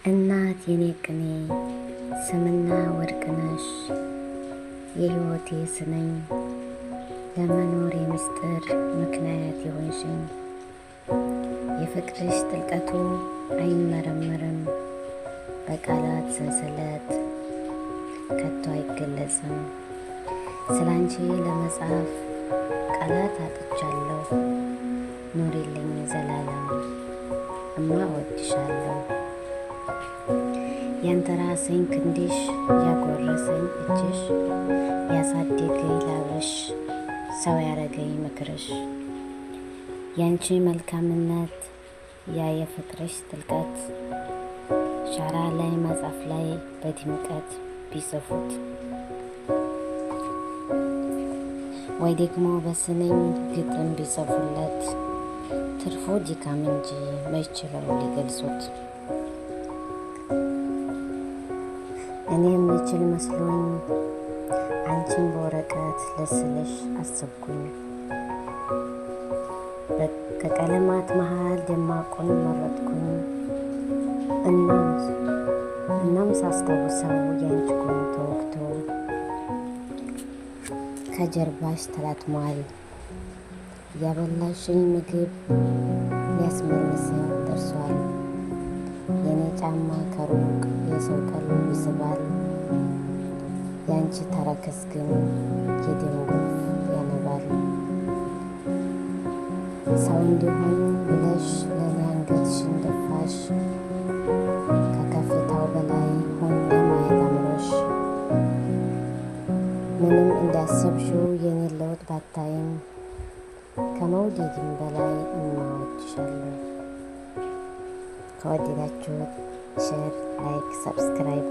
እናት የኔ ቅኔ ስምና ወርቅነሽ የሕይወቴ ስነኝ ለመኖር የምስጢር ምክንያት የሆንሽኝ የፍቅርሽ ጥልቀቱ አይመረመርም በቃላት ሰንሰለት ከቶ አይገለጽም። ስላንቺ ለመጻፍ ቃላት አጥቻለሁ። ኑሪልኝ ዘላለም እማ እወድሻለሁ። ያንተራሰኝ ክንድሽ ያጎረሰኝ እጅሽ ያሳደገኝ ላብሽ ሰው ያረገኝ ምክርሽ ያንቺ መልካምነት ያ የፍቅርሽ ጥልቀት ሻራ ላይ መጽሐፍ ላይ በድምቀት ቢጽፉት ወይ ደግሞ በስንኝ ግጥም ቢጽፉለት ትርፉ ድካም እንጂ መች ችለው ሊገልጹት። እኔ የምችል መስሎኝ አንቺን በወረቀት ልስልሽ አሰብኩኝ። ከቀለማት መሃል ደማቁን መረጥኩኝ። እናም ሳስታውሰው ያንቺ ጎን ተወግቶ ከጀርባሽ ተላትሟል። ያበላሽኝ ምግብ ሊያስመልሰው ደርሷል። የኔ ጫማ ከሩቅ የሰው ቀልብ ይስባል። ያንቺ ተረከዝ ግን የደም ጎርፍ ያነባል። ሰው እንዲሆን ብለሽ ለኔ አንገትሽን ደፋሽ። ከከፍታው በላይ ሆኜ ማየት አምሮሽ ምንም እንዳሰብሽው የኔን ለውጥ ባታይም ከመውደድም በላይ እወድሻለሁ። ከወደዳችሁት ሼር፣ ላይክ፣ ሰብስክራይብ